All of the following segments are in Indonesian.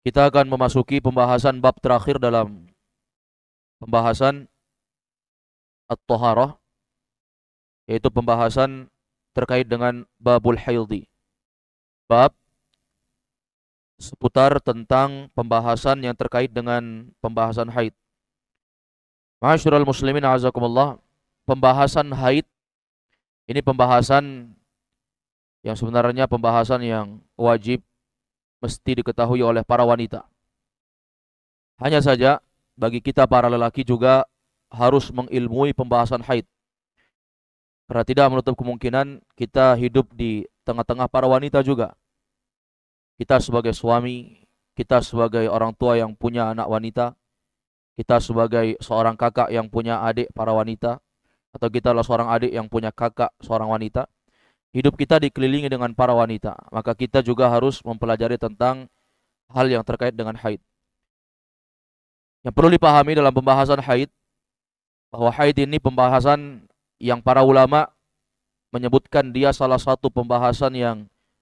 Kita akan memasuki pembahasan bab terakhir dalam pembahasan At-Taharah, yaitu pembahasan terkait dengan babul haidhi. Bab seputar tentang pembahasan yang terkait dengan pembahasan haid. Ma'asyiral muslimin a'azakumullah, pembahasan haid ini pembahasan yang sebenarnya pembahasan yang wajib mesti diketahui oleh para wanita. Hanya saja bagi kita para lelaki juga harus mengilmui pembahasan haid. Karena tidak menutup kemungkinan kita hidup di tengah-tengah para wanita juga. Kita sebagai suami, kita sebagai orang tua yang punya anak wanita, kita sebagai seorang kakak yang punya adik para wanita, atau kita adalah seorang adik yang punya kakak seorang wanita. Hidup kita dikelilingi dengan para wanita, maka kita juga harus mempelajari tentang hal yang terkait dengan haid. Yang perlu dipahami dalam pembahasan haid, bahwa haid ini pembahasan yang para ulama menyebutkan dia salah satu pembahasan yang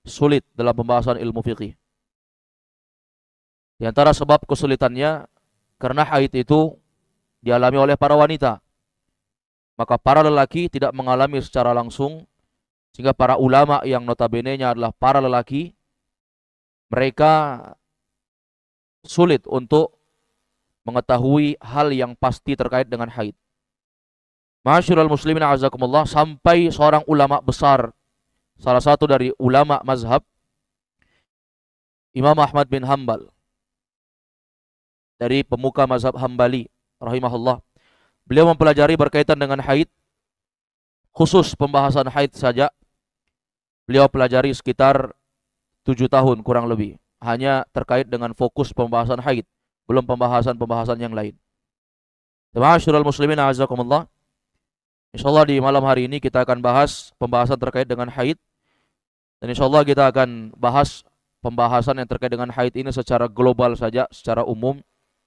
sulit dalam pembahasan ilmu fikih. Di antara sebab kesulitannya, karena haid itu dialami oleh para wanita, maka para lelaki tidak mengalami secara langsung, sehingga para ulama yang notabene-nya adalah para lelaki, mereka sulit untuk mengetahui hal yang pasti terkait dengan haid. Ma'asyiral muslimin a'azakumullah, sampai seorang ulama besar, salah satu dari ulama mazhab, Imam Ahmad bin Hanbal, dari pemuka mazhab Hambali rahimahullah, beliau mempelajari berkaitan dengan haid, khusus pembahasan haid saja beliau pelajari sekitar 7 tahun kurang lebih, hanya terkait dengan fokus pembahasan haid, belum pembahasan-pembahasan yang lain. Ma'asyiral muslimin a'azakumullah, insyaallah di malam hari ini kita akan bahas pembahasan terkait dengan haid, dan insyaallah kita akan bahas pembahasan yang terkait dengan haid ini secara global saja, secara umum,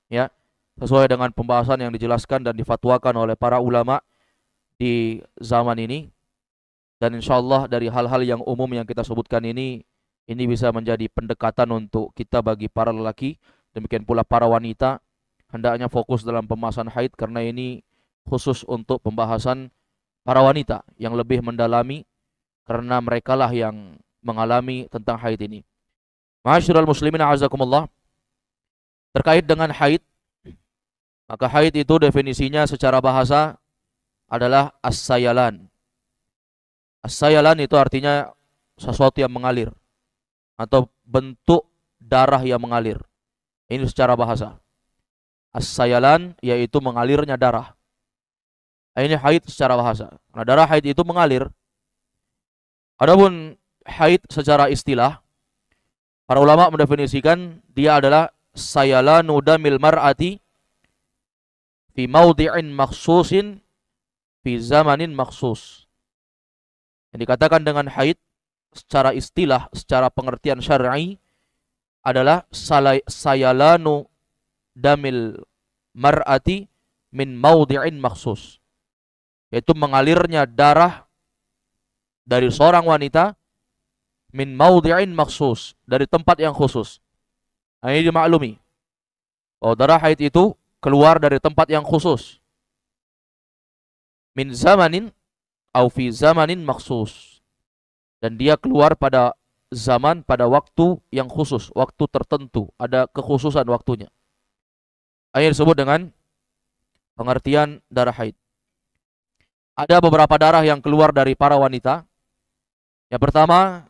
ya, sesuai dengan pembahasan yang dijelaskan dan difatwakan oleh para ulama di zaman ini. Dan insyaallah dari hal-hal yang umum yang kita sebutkan ini bisa menjadi pendekatan untuk kita bagi para lelaki, demikian pula para wanita, hendaknya fokus dalam pembahasan haid, karena ini khusus untuk pembahasan para wanita yang lebih mendalami, karena merekalah yang mengalami tentang haid ini. Ma'asyiral muslimin a'azakumullah, terkait dengan haid, maka haid itu definisinya secara bahasa adalah as-sayalan. As-sayalan itu artinya sesuatu yang mengalir, atau bentuk darah yang mengalir. Ini secara bahasa. As-sayalan yaitu mengalirnya darah. Ini haid secara bahasa. Nah, darah haid itu mengalir. Adapun haid secara istilah, para ulama mendefinisikan dia adalah sayalanu damil mar'ati fi maudhi'in makhsusin fi zamanin makhsus. Yang dikatakan dengan haid secara istilah, secara pengertian syar'i adalah sayalanu damil mar'ati min maudhi'in makhsus, yaitu mengalirnya darah dari seorang wanita min maudhi'in makhsus, dari tempat yang khusus. Nah, ini dimaklumi, oh, darah haid itu keluar dari tempat yang khusus, min zamanin au fi zamanin makhsus, dan dia keluar pada zaman, pada waktu yang khusus, waktu tertentu, ada kekhususan waktunya. Ini disebut dengan pengertian darah haid. Ada beberapa darah yang keluar dari para wanita. Yang pertama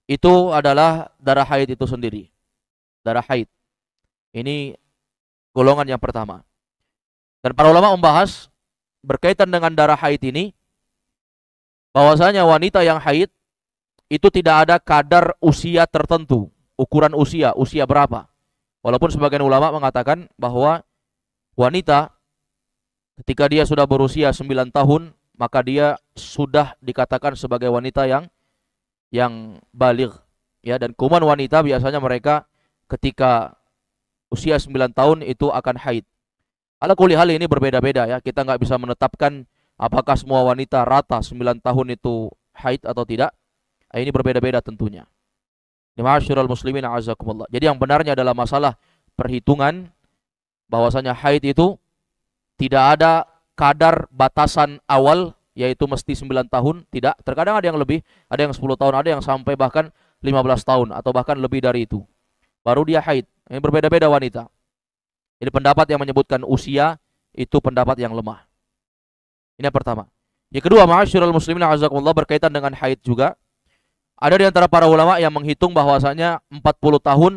itu adalah darah haid itu sendiri. Darah haid ini golongan yang pertama. Dan para ulama membahas berkaitan dengan darah haid ini, bahwasanya wanita yang haid itu tidak ada kadar usia tertentu, ukuran usia berapa. Walaupun sebagian ulama mengatakan bahwa wanita ketika dia sudah berusia 9 tahun, maka dia sudah dikatakan sebagai wanita yang baligh, ya. Dan kuman wanita biasanya mereka ketika usia 9 tahun itu akan haid. Ala kulli hal ini berbeda-beda, ya. Kita nggak bisa menetapkan apakah semua wanita rata 9 tahun itu haid atau tidak. Ini berbeda-beda tentunya. Ma'asyiral muslimin a'azakumullah. Jadi yang benarnya adalah masalah perhitungan, bahwasanya haid itu tidak ada kadar batasan awal, yaitu mesti 9 tahun, tidak. Terkadang ada yang lebih, ada yang 10 tahun, ada yang sampai bahkan 15 tahun atau bahkan lebih dari itu. Baru dia haid. Ini berbeda-beda wanita. Jadi pendapat yang menyebutkan usia itu pendapat yang lemah. Ini yang pertama. Yang kedua, ma'asyiral muslimin a'azakumullah, berkaitan dengan haid juga. Ada di antara para ulama yang menghitung bahwasanya 40 tahun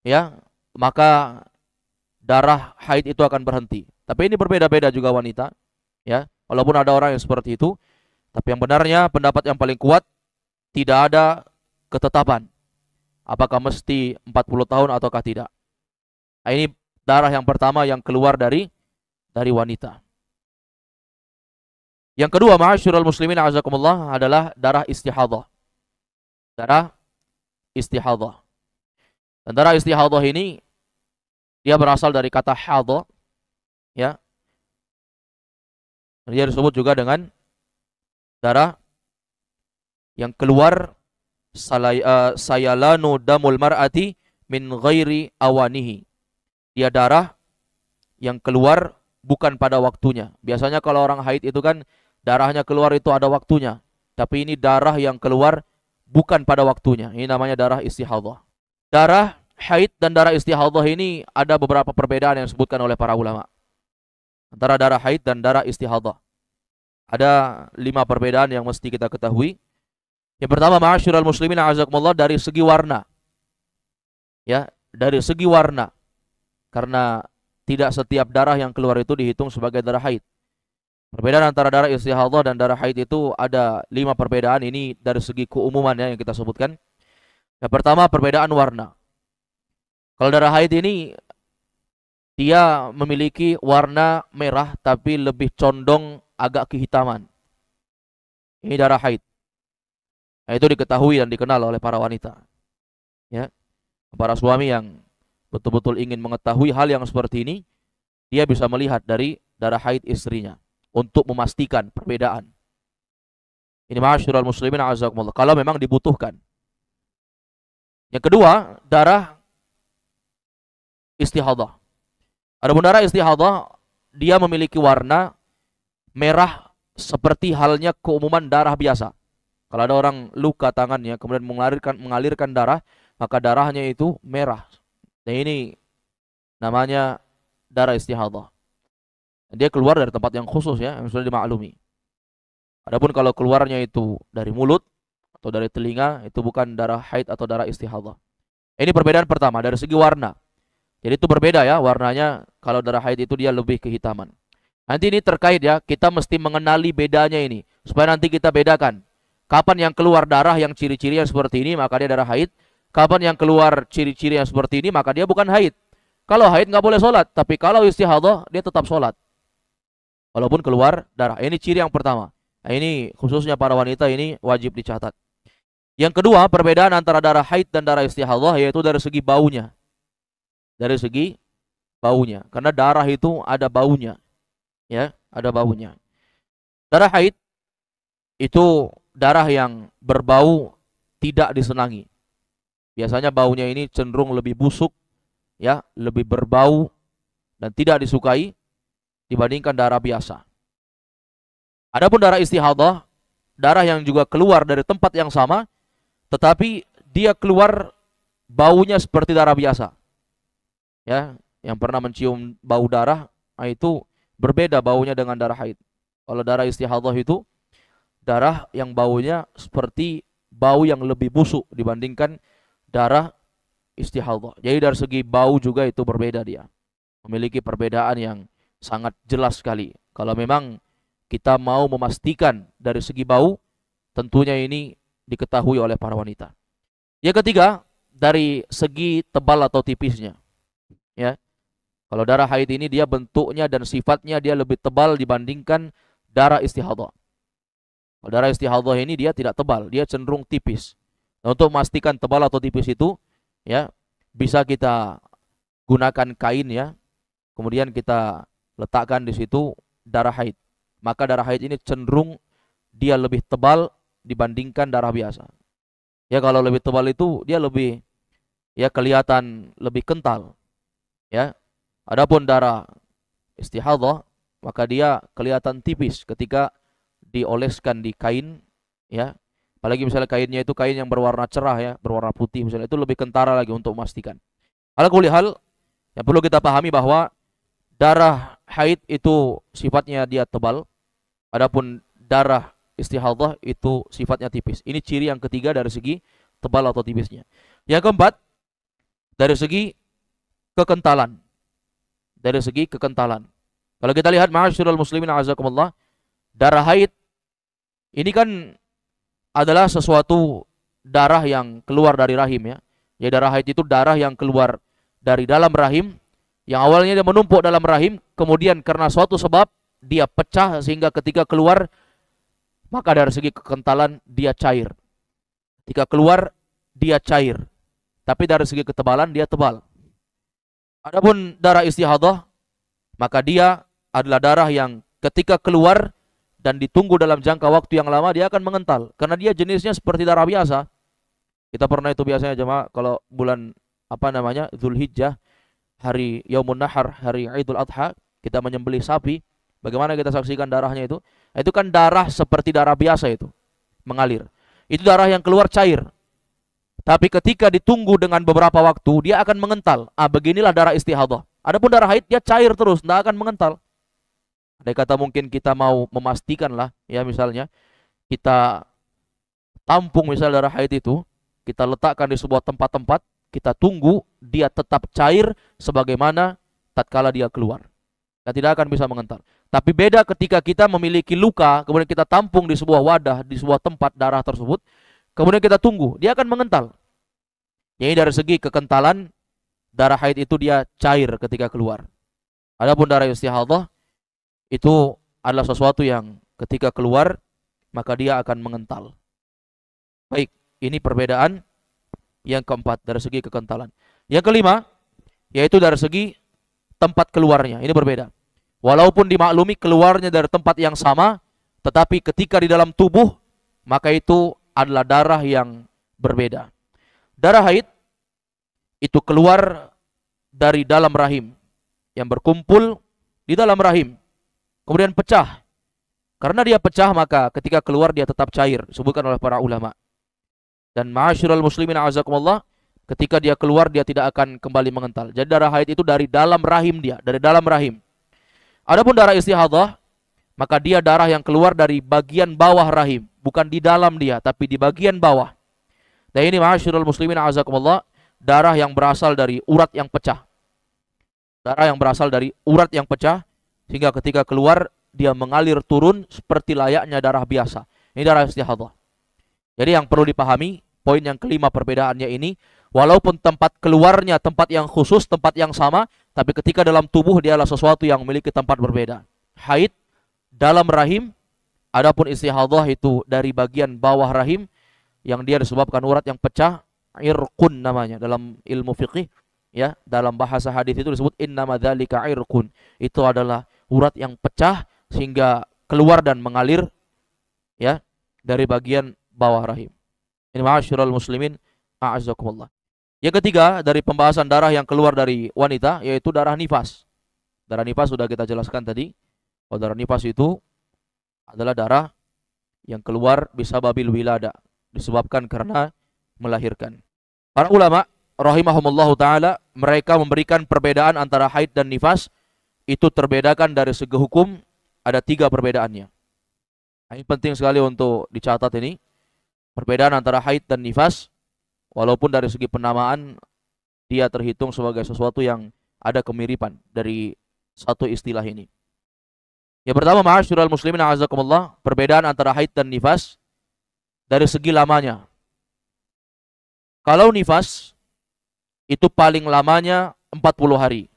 ya, maka darah haid itu akan berhenti. Tapi ini berbeda-beda juga wanita, ya. Walaupun ada orang yang seperti itu, tapi yang benarnya pendapat yang paling kuat, tidak ada ketetapan apakah mesti 40 tahun ataukah tidak. Nah, ini darah yang pertama yang keluar dari wanita. Yang kedua, ma'asyiral muslimin a'azakumullah, adalah darah istihadhah. Darah istihadhah. Dan darah istihadhah ini dia berasal dari kata hadha, ya. Dia disebut juga dengan darah yang keluar sayalanu damul mar'ati min ghairi awanihi. Dia darah yang keluar bukan pada waktunya. Biasanya kalau orang haid itu kan darahnya keluar itu ada waktunya. Tapi ini darah yang keluar bukan pada waktunya. Ini namanya darah istihadhah. Darah haid dan darah istihadhah ini ada beberapa perbedaan yang disebutkan oleh para ulama antara darah haid dan darah istihadhah. Ada 5 perbedaan yang mesti kita ketahui. Yang pertama, ma'asyiral muslimin a'azakumullah, dari segi warna. Ya, dari segi warna. Karena tidak setiap darah yang keluar itu dihitung sebagai darah haid. Perbedaan antara darah istihadhah dan darah haid itu ada 5 perbedaan. Ini dari segi keumuman ya yang kita sebutkan. Yang pertama, perbedaan warna. Kalau darah haid ini dia memiliki warna merah tapi lebih condong agak kehitaman. Ini darah haid. Nah, itu diketahui dan dikenal oleh para wanita. Ya. Para suami yang betul-betul ingin mengetahui hal yang seperti ini, dia bisa melihat dari darah haid istrinya untuk memastikan perbedaan. Ini ma'asyiral muslimin a'azakumullah, kalau memang dibutuhkan. Yang kedua, darah istihadhah. Adapun darah istihadhah, dia memiliki warna merah seperti halnya keumuman darah biasa. Kalau ada orang luka tangannya kemudian mengalirkan darah, maka darahnya itu merah. Nah, ini namanya darah istihadhah. Dia keluar dari tempat yang khusus ya, yang sudah dimaklumi. Adapun kalau keluarnya itu dari mulut atau dari telinga, itu bukan darah haid atau darah istihadhah. Ini perbedaan pertama dari segi warna. Jadi itu berbeda ya warnanya. Kalau darah haid itu dia lebih kehitaman. Nanti ini terkait ya, kita mesti mengenali bedanya ini supaya nanti kita bedakan. Kapan yang keluar darah yang ciri-ciri yang seperti ini, maka dia darah haid. Kapan yang keluar ciri-ciri yang seperti ini, maka dia bukan haid. Kalau haid nggak boleh sholat, tapi kalau istihadhah dia tetap sholat walaupun keluar darah. Ini ciri yang pertama. Nah, ini khususnya para wanita ini wajib dicatat. Yang kedua, perbedaan antara darah haid dan darah istihadhah yaitu dari segi baunya. Dari segi baunya, karena darah itu ada baunya. Ya, ada baunya. Darah haid itu darah yang berbau tidak disenangi. Biasanya baunya ini cenderung lebih busuk, ya, lebih berbau dan tidak disukai dibandingkan darah biasa. Adapun darah istihadhah, darah yang juga keluar dari tempat yang sama, tetapi dia keluar baunya seperti darah biasa. Ya, yang pernah mencium bau darah, itu berbeda baunya dengan darah haid. Kalau darah istihadhah itu darah yang baunya seperti bau yang lebih busuk dibandingkan darah istihadhah. Jadi dari segi bau juga itu berbeda dia. Memiliki perbedaan yang sangat jelas sekali. Kalau memang kita mau memastikan dari segi bau, tentunya ini diketahui oleh para wanita. Yang ketiga, dari segi tebal atau tipisnya. Ya. Kalau darah haid ini dia bentuknya dan sifatnya dia lebih tebal dibandingkan darah istihadhah. Kalau darah istihadhah ini dia tidak tebal, dia cenderung tipis. Nah, untuk memastikan tebal atau tipis itu, ya, bisa kita gunakan kain ya. Kemudian kita letakkan di situ darah haid. Maka darah haid ini cenderung dia lebih tebal dibandingkan darah biasa. Ya kalau lebih tebal itu dia lebih ya kelihatan lebih kental ya. Adapun darah istihadhah maka dia kelihatan tipis ketika dioleskan di kain ya. Apalagi misalnya kainnya itu kain yang berwarna cerah ya, berwarna putih misalnya, itu lebih kentara lagi untuk memastikan. Ala kulli hal, yang perlu kita pahami bahwa darah haid itu sifatnya dia tebal, adapun darah istihadhah itu sifatnya tipis. Ini ciri yang ketiga dari segi tebal atau tipisnya. Yang keempat, dari segi kekentalan. Dari segi kekentalan. Kalau kita lihat ma'asyiral muslimin azakumullah, darah haid ini kan adalah sesuatu darah yang keluar dari rahim ya. Ya, darah haid itu darah yang keluar dari dalam rahim, yang awalnya dia menumpuk dalam rahim, kemudian karena suatu sebab dia pecah sehingga ketika keluar maka dari segi kekentalan dia cair. Ketika keluar dia cair, tapi dari segi ketebalan dia tebal. Adapun darah istihadhah maka dia adalah darah yang ketika keluar dan ditunggu dalam jangka waktu yang lama dia akan mengental, karena dia jenisnya seperti darah biasa. Kita pernah itu biasanya jemaah kalau bulan Zulhijjah, hari Yaumun Nahar, hari Idul Adha, kita menyembelih sapi. Bagaimana kita saksikan darahnya itu? Itu kan darah seperti darah biasa itu, mengalir. Itu darah yang keluar cair. Tapi ketika ditunggu dengan beberapa waktu, dia akan mengental. Beginilah darah istihadhah. Adapun darah haid dia cair terus, tidak akan mengental. Ada kata mungkin kita mau memastikan lah, ya misalnya kita tampung misalnya darah haid itu, kita letakkan di sebuah tempat-tempat, kita tunggu dia tetap cair sebagaimana tatkala dia keluar. Dan tidak akan bisa mengental. Tapi beda ketika kita memiliki luka, kemudian kita tampung di sebuah wadah, di sebuah tempat darah tersebut, kemudian kita tunggu, dia akan mengental. Jadi dari segi kekentalan, darah haid itu dia cair ketika keluar. Adapun darah istihadhah itu adalah sesuatu yang ketika keluar maka dia akan mengental. Baik, ini perbedaan yang keempat dari segi kekentalan. Yang kelima, yaitu dari segi tempat keluarnya. Ini berbeda. Walaupun dimaklumi keluarnya dari tempat yang sama, tetapi ketika di dalam tubuh, maka itu adalah darah yang berbeda. Darah haid itu keluar dari dalam rahim, yang berkumpul di dalam rahim, kemudian pecah. Karena dia pecah, maka ketika keluar dia tetap cair, disebutkan oleh para ulama. Dan ma'asyiral muslimin azakumullah, ketika dia keluar dia tidak akan kembali mengental. Jadi darah haid itu dari dalam rahim dia, dari dalam rahim. Adapun darah istihadhah, maka dia darah yang keluar dari bagian bawah rahim, bukan di dalam dia, tapi di bagian bawah. Dan ini ma'asyiral muslimin azakumullah, darah yang berasal dari urat yang pecah. Darah yang berasal dari urat yang pecah, sehingga ketika keluar dia mengalir turun seperti layaknya darah biasa. Ini darah istihadhah. Jadi yang perlu dipahami, poin yang kelima perbedaannya ini, walaupun tempat keluarnya tempat yang khusus, tempat yang sama, tapi ketika dalam tubuh dia adalah sesuatu yang memiliki tempat berbeda. Haid dalam rahim, adapun istihadhah itu dari bagian bawah rahim, yang dia disebabkan urat yang pecah, irqun namanya dalam ilmu fiqih. Ya, dalam bahasa hadis itu disebut innama dzalika irqun. Itu adalah urat yang pecah sehingga keluar dan mengalir ya dari bagian bawah rahim. Ini ma'asyiral muslimin a'azzakumullah. Yang ketiga dari pembahasan darah yang keluar dari wanita yaitu darah nifas. Darah nifas sudah kita jelaskan tadi. Oh, darah nifas itu adalah darah yang keluar bisababil wilada, disebabkan karena melahirkan. Para ulama rahimahumullahu taala mereka memberikan perbedaan antara haid dan nifas, itu terbedakan dari segi hukum, ada 3 perbedaannya. Ini penting sekali untuk dicatat ini. Perbedaan antara haid dan nifas, walaupun dari segi penamaan dia terhitung sebagai sesuatu yang ada kemiripan dari satu istilah ini. Yang pertama, ma'asyiral muslimin a'azakumullah, perbedaan antara haid dan nifas dari segi lamanya. Kalau nifas itu paling lamanya 40 hari.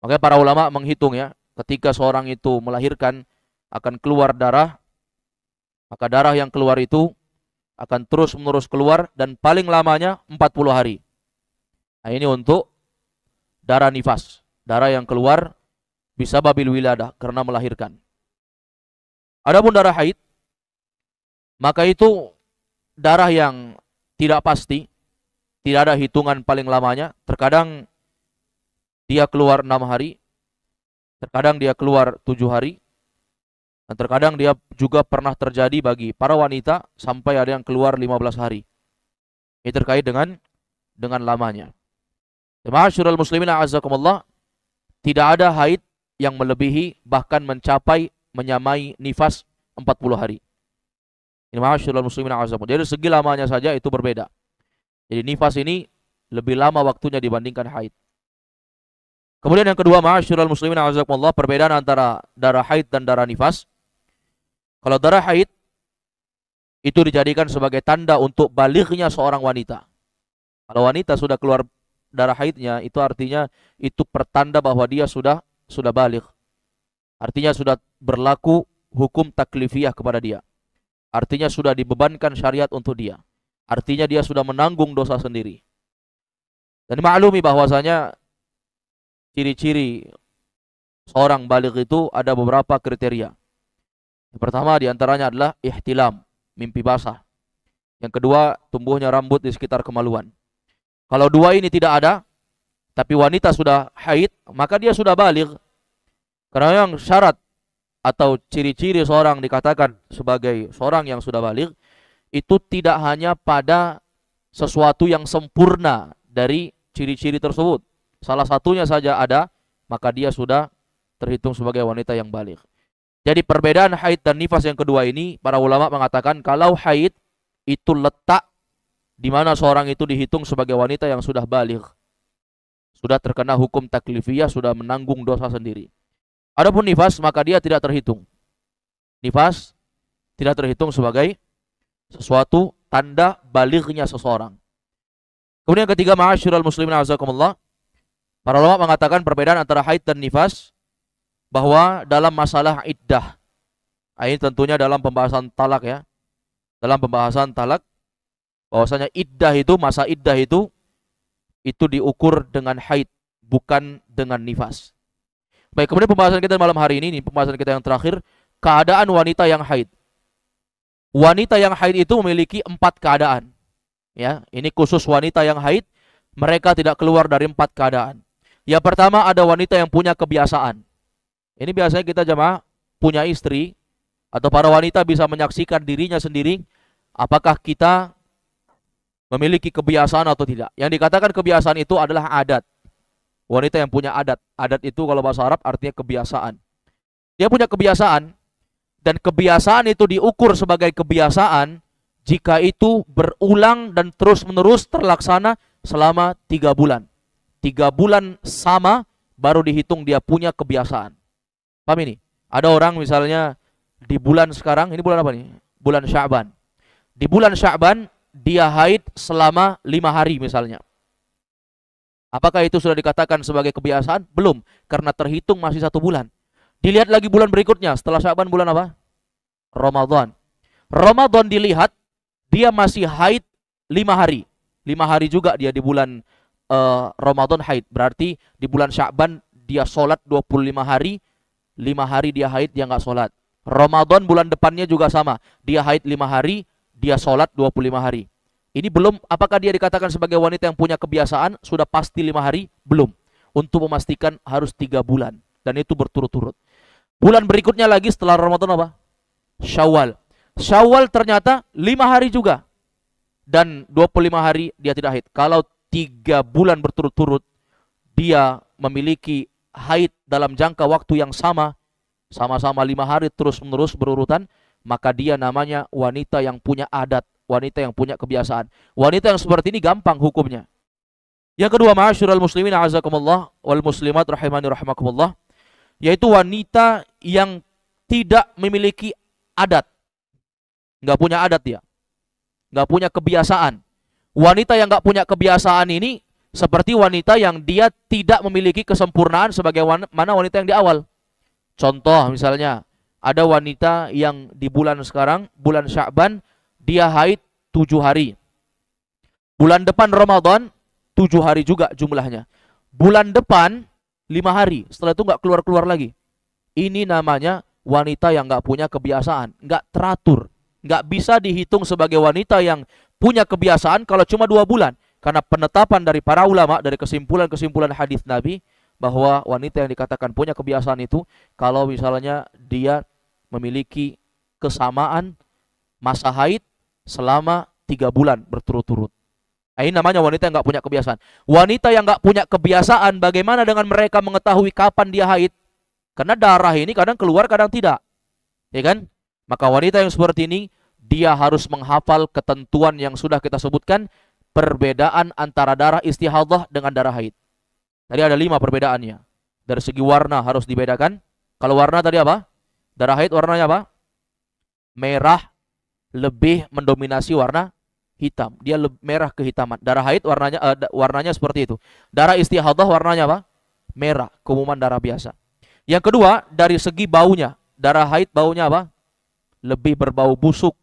Makanya para ulama menghitung ya, ketika seorang itu melahirkan akan keluar darah, maka darah yang keluar itu akan terus-menerus keluar dan paling lamanya 40 hari. Nah, ini untuk darah nifas, darah yang keluar bisa babil wiladah karena melahirkan. Adapun darah haid, maka itu darah yang tidak pasti, tidak ada hitungan paling lamanya. Terkadang dia keluar 6 hari, terkadang dia keluar 7 hari, dan terkadang dia juga pernah terjadi bagi para wanita sampai ada yang keluar 15 hari. Ini terkait dengan lamanya. Ma'asyiral muslimin a'azzakumullah, tidak ada haid yang melebihi bahkan mencapai menyamai nifas 40 hari. Ini ma'asyiral muslimin a'azzakumullah. Jadi segi lamanya saja itu berbeda. Jadi nifas ini lebih lama waktunya dibandingkan haid. Kemudian yang kedua, ma'asyiral muslimin a'azzakumullah, perbedaan antara darah haid dan darah nifas. Kalau darah haid itu dijadikan sebagai tanda untuk balighnya seorang wanita. Kalau wanita sudah keluar darah haidnya, itu artinya itu pertanda bahwa dia sudah baligh. Artinya sudah berlaku hukum taklifiyah kepada dia. Artinya sudah dibebankan syariat untuk dia. Artinya dia sudah menanggung dosa sendiri. Dan maklumi bahwasanya ciri-ciri seorang baligh itu ada beberapa kriteria. Yang pertama diantaranya adalah ihtilam, mimpi basah. Yang kedua, tumbuhnya rambut di sekitar kemaluan. Kalau dua ini tidak ada, tapi wanita sudah haid, maka dia sudah baligh. Karena yang syarat atau ciri-ciri seorang dikatakan sebagai seorang yang sudah baligh, itu tidak hanya pada sesuatu yang sempurna dari ciri-ciri tersebut. Salah satunya saja ada, maka dia sudah terhitung sebagai wanita yang baligh. Jadi perbedaan haid dan nifas yang kedua ini, para ulama mengatakan kalau haid itu letak di mana seorang itu dihitung sebagai wanita yang sudah baligh. Sudah terkena hukum taklifiyah, sudah menanggung dosa sendiri. Adapun nifas, maka dia tidak terhitung. Nifas tidak terhitung sebagai sesuatu tanda balighnya seseorang. Kemudian yang ketiga, ma'asyiral muslimin a'azakumullah, para ulama mengatakan perbedaan antara haid dan nifas bahwa dalam masalah iddah, ini tentunya dalam pembahasan talak ya. Dalam pembahasan talak, bahwasanya iddah itu, masa iddah itu diukur dengan haid, bukan dengan nifas. Baik, kemudian pembahasan kita malam hari ini pembahasan kita yang terakhir, keadaan wanita yang haid. Wanita yang haid itu memiliki 4 keadaan. Ya, ini khusus wanita yang haid, mereka tidak keluar dari 4 keadaan. Yang pertama, ada wanita yang punya kebiasaan. Ini biasanya kita jemaah punya istri, atau para wanita bisa menyaksikan dirinya sendiri, apakah kita memiliki kebiasaan atau tidak. Yang dikatakan kebiasaan itu adalah adat. Wanita yang punya adat. Adat itu kalau bahasa Arab artinya kebiasaan. Dia punya kebiasaan, dan kebiasaan itu diukur sebagai kebiasaan jika itu berulang dan terus-menerus terlaksana selama 3 bulan. 3 bulan sama baru dihitung dia punya kebiasaan. Paham ini? Ada orang misalnya di bulan sekarang, ini bulan apa nih? Bulan Sya'ban. Di bulan Sya'ban dia haid selama 5 hari misalnya. Apakah itu sudah dikatakan sebagai kebiasaan? Belum, karena terhitung masih 1 bulan. Dilihat lagi bulan berikutnya, setelah Sya'ban bulan apa? Ramadan. Ramadan dilihat, dia masih haid 5 hari. 5 hari juga dia di bulan Ramadan haid. Berarti di bulan Sya'ban dia sholat 25 hari, 5 hari dia haid, dia nggak sholat. Ramadan bulan depannya juga sama. Dia haid 5 hari, dia sholat 25 hari. Ini belum, apakah dia dikatakan sebagai wanita yang punya kebiasaan, sudah pasti 5 hari? Belum. Untuk memastikan harus 3 bulan. Dan itu berturut-turut. Bulan berikutnya lagi setelah Ramadan apa? Syawal. Syawal ternyata 5 hari juga. Dan 25 hari dia tidak haid. Kalau 3 bulan berturut-turut, dia memiliki haid dalam jangka waktu yang sama-sama 5 hari terus-menerus berurutan, maka dia namanya wanita yang punya adat, wanita yang punya kebiasaan. Wanita yang seperti ini gampang hukumnya. Yang kedua, ma'asyiral muslimin a'azakumullah wal muslimat rahimani rahimakumullah, yaitu wanita yang tidak memiliki adat. Enggak punya adat dia. Enggak punya kebiasaan. Wanita yang enggak punya kebiasaan ini seperti wanita yang dia tidak memiliki kesempurnaan sebagai mana wanita yang di awal. Contoh misalnya, ada wanita yang di bulan sekarang, bulan Sya'ban, dia haid 7 hari. Bulan depan Ramadan, 7 hari juga jumlahnya. Bulan depan, 5 hari. Setelah itu nggak keluar-keluar lagi. Ini namanya wanita yang nggak punya kebiasaan, nggak teratur. Nggak bisa dihitung sebagai wanita yang punya kebiasaan kalau cuma 2 bulan. Karena penetapan dari para ulama, dari kesimpulan-kesimpulan hadis Nabi, bahwa wanita yang dikatakan punya kebiasaan itu, kalau misalnya dia memiliki kesamaan masa haid selama 3 bulan berturut-turut. Ini namanya wanita yang nggak punya kebiasaan. Wanita yang nggak punya kebiasaan, bagaimana dengan mereka mengetahui kapan dia haid? Karena darah ini kadang keluar, kadang tidak, ya kan? Maka wanita yang seperti ini, dia harus menghafal ketentuan yang sudah kita sebutkan, perbedaan antara darah istihadhah dengan darah haid. Tadi ada 5 perbedaannya. Dari segi warna harus dibedakan. Kalau warna tadi apa? Darah haid warnanya apa? Merah, lebih mendominasi warna hitam. Dia merah kehitaman. Darah haid warnanya seperti itu. Darah istihadhah warnanya apa? Merah, keumuman darah biasa. Yang kedua, dari segi baunya. Darah haid baunya apa? Lebih berbau busuk.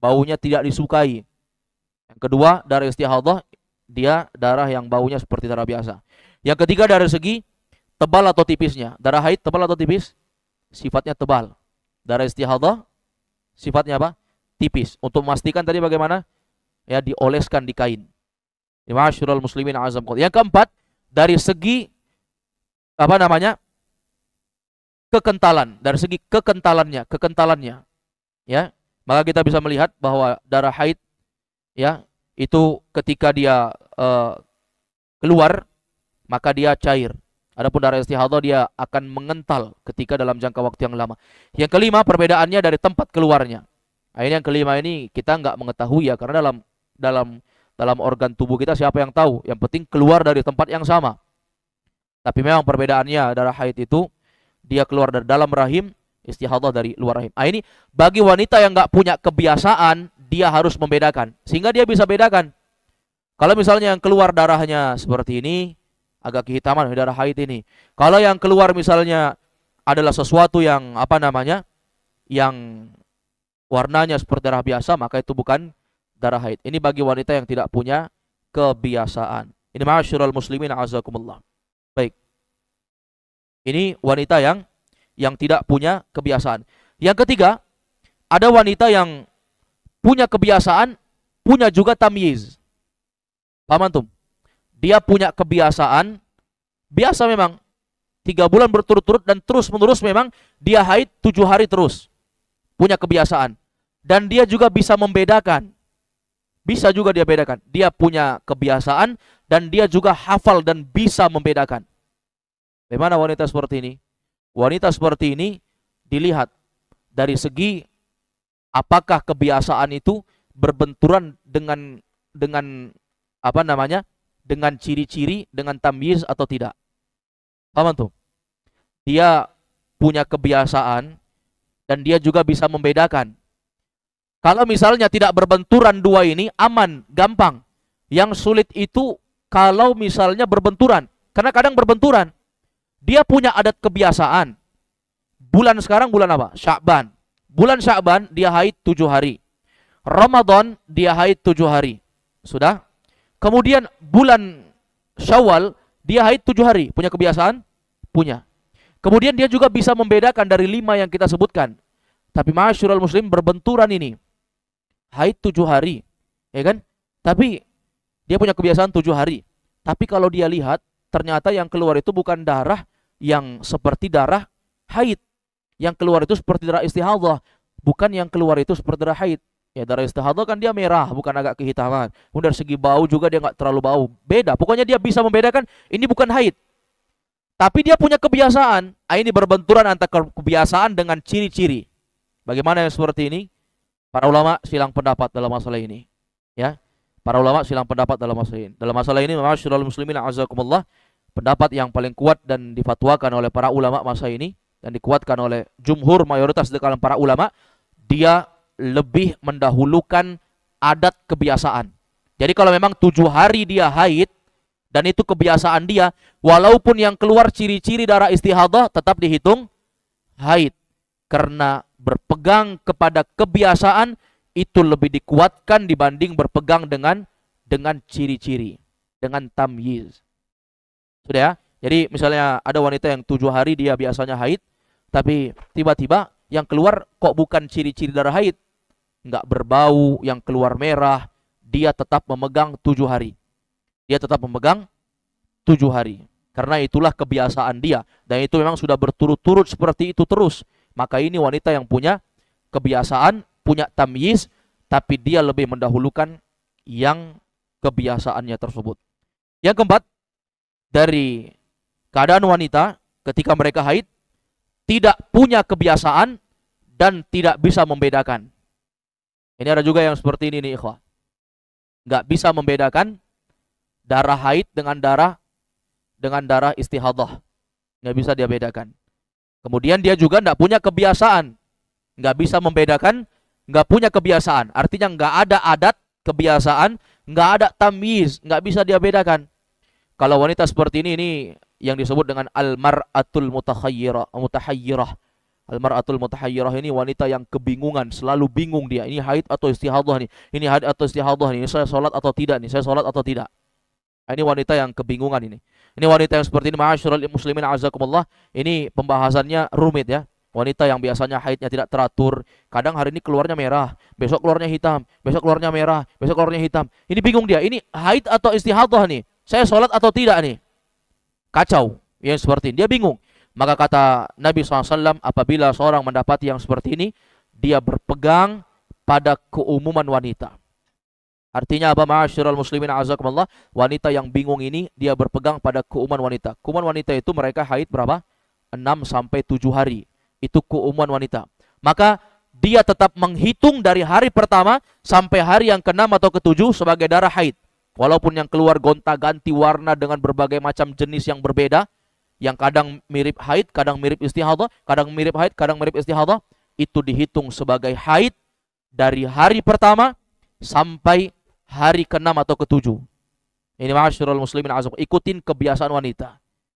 Baunya tidak disukai. Yang kedua, darah istihadhah, dia darah yang baunya seperti darah biasa. Yang ketiga, dari segi tebal atau tipisnya. Darah haid tebal atau tipis? Sifatnya tebal. Darah istihadhah sifatnya apa? Tipis. Untuk memastikan tadi bagaimana? Ya, dioleskan di kain. Ma'asyiral muslimin azam. Yang keempat, dari segi kekentalan. Dari segi kekentalannya. Ya, maka kita bisa melihat bahwa darah haid, ya, itu ketika dia keluar, maka dia cair. Adapun darah istihadhah dia akan mengental ketika dalam jangka waktu yang lama. Yang kelima, perbedaannya dari tempat keluarnya. Nah, ini yang kelima ini kita nggak mengetahui ya, karena dalam organ tubuh kita siapa yang tahu? Yang penting keluar dari tempat yang sama. Tapi memang perbedaannya, darah haid itu dia keluar dari dalam rahim, istihadhah dari luar rahim. Nah, ini bagi wanita yang nggak punya kebiasaan, dia harus membedakan sehingga dia bisa bedakan. Kalau misalnya yang keluar darahnya seperti ini, agak kehitaman darah haid ini. Kalau yang keluar misalnya adalah sesuatu yang yang warnanya seperti darah biasa, maka itu bukan darah haid. Ini bagi wanita yang tidak punya kebiasaan. Ini ma'asyiral muslimin azakumullah. Baik. Ini wanita yang tidak punya kebiasaan. Yang ketiga, ada wanita yang punya kebiasaan, punya juga tamyiz. Paham antum? Dia punya kebiasaan, biasa memang 3 bulan berturut-turut dan terus-menerus memang dia haid 7 hari terus. Punya kebiasaan. Dan dia juga bisa membedakan. Bisa juga dia bedakan. Dia punya kebiasaan dan dia juga hafal dan bisa membedakan. Bagaimana wanita seperti ini? Wanita seperti ini dilihat dari segi apakah kebiasaan itu berbenturan dengan dengan ciri-ciri, dengan tamyiz atau tidak. Paham tuh? Dia punya kebiasaan dan dia juga bisa membedakan. Kalau misalnya tidak berbenturan dua ini, aman, gampang. Yang sulit itu kalau misalnya berbenturan. Karena kadang berbenturan. Dia punya adat kebiasaan. Bulan sekarang bulan apa? Sya'ban. Bulan Sya'ban dia haid 7 hari. Ramadan dia haid 7 hari. Sudah? Kemudian bulan Syawal dia haid 7 hari. Punya kebiasaan? Punya. Kemudian dia juga bisa membedakan dari 5 yang kita sebutkan. Tapi ma'asyiral muslim berbenturan ini. Haid 7 hari. Ya kan? Tapi dia punya kebiasaan 7 hari. Tapi kalau dia lihat, ternyata yang keluar itu bukan darah yang seperti darah haid. Yang keluar itu seperti darah istihadhah. Bukan yang keluar itu seperti darah haid. Ya, darah istihadhah kan dia merah, bukan agak kehitaman. Kemudian dari segi bau juga dia nggak terlalu bau. Beda, pokoknya dia bisa membedakan ini bukan haid. Tapi dia punya kebiasaan. Ini berbenturan antara kebiasaan dengan ciri-ciri. Bagaimana yang seperti ini? Para ulama silang pendapat dalam masalah ini. Ya, para ulama silang pendapat dalam masalah ini. Dalam masalah ini, ma'asyiral muslimin azakumullah, pendapat yang paling kuat dan difatwakan oleh para ulama masa ini dan dikuatkan oleh jumhur mayoritas di kalangan para ulama, dia lebih mendahulukan adat kebiasaan. Jadi kalau memang 7 hari dia haid dan itu kebiasaan dia, walaupun yang keluar ciri-ciri darah istihadhah tetap dihitung haid. Karena berpegang kepada kebiasaan itu lebih dikuatkan dibanding berpegang dengan ciri-ciri, dengan tamyiz. Sudah ya? Jadi misalnya ada wanita yang 7 hari dia biasanya haid, tapi tiba-tiba yang keluar kok bukan ciri-ciri darah haid. Nggak berbau, yang keluar merah, dia tetap memegang 7 hari. Dia tetap memegang 7 hari. Karena itulah kebiasaan dia. Dan itu memang sudah berturut-turut seperti itu terus. Maka ini wanita yang punya kebiasaan, punya tamyiz, tapi dia lebih mendahulukan yang kebiasaannya tersebut. Yang keempat, dari keadaan wanita ketika mereka haid, tidak punya kebiasaan dan tidak bisa membedakan. Ini ada juga yang seperti ini nih ikhwah. Nggak bisa membedakan darah haid dengan darah istihadah. Nggak bisa dia bedakan. Kemudian dia juga nggak punya kebiasaan. Nggak bisa membedakan, nggak punya kebiasaan. Artinya nggak ada adat, kebiasaan, nggak ada tamyiz, nggak bisa dia bedakan. Kalau wanita seperti ini yang disebut dengan al-mar'atul mutahayyirah. Al-mar'atul mutahayyirah ini wanita yang kebingungan, selalu bingung dia. Ini haid atau istihadah nih. Ini haid atau istihadah nih. Ini saya sholat atau tidak nih. Saya sholat atau tidak. Ini wanita yang kebingungan ini. Ini wanita yang seperti ini, ma'asyiral muslimin azakumullah. Ini pembahasannya rumit ya. Wanita yang biasanya haidnya tidak teratur. Kadang hari ini keluarnya merah, besok keluarnya hitam, besok keluarnya merah, besok keluarnya hitam. Ini bingung dia. Ini haid atau istihadah nih. Saya sholat atau tidak nih. Kacau. Yang seperti ini. Dia bingung. Maka kata Nabi SAW, apabila seorang mendapati yang seperti ini, dia berpegang pada keumuman wanita. Artinya apa, ma'asyiral muslimin azakumullah? Wanita yang bingung ini, dia berpegang pada keumuman wanita. Keumuman wanita itu mereka haid berapa? 6 sampai 7 hari. Itu keumuman wanita. Maka dia tetap menghitung dari hari pertama sampai hari yang ke-6 atau ke-7 sebagai darah haid. Walaupun yang keluar gonta-ganti warna dengan berbagai macam jenis yang berbeda, yang kadang mirip haid, kadang mirip istihadah, kadang mirip haid, kadang mirip istihadah, itu dihitung sebagai haid dari hari pertama sampai hari ke-6 atau ke-7. Ini ma'asyiral muslimin azam. Ikutin kebiasaan wanita.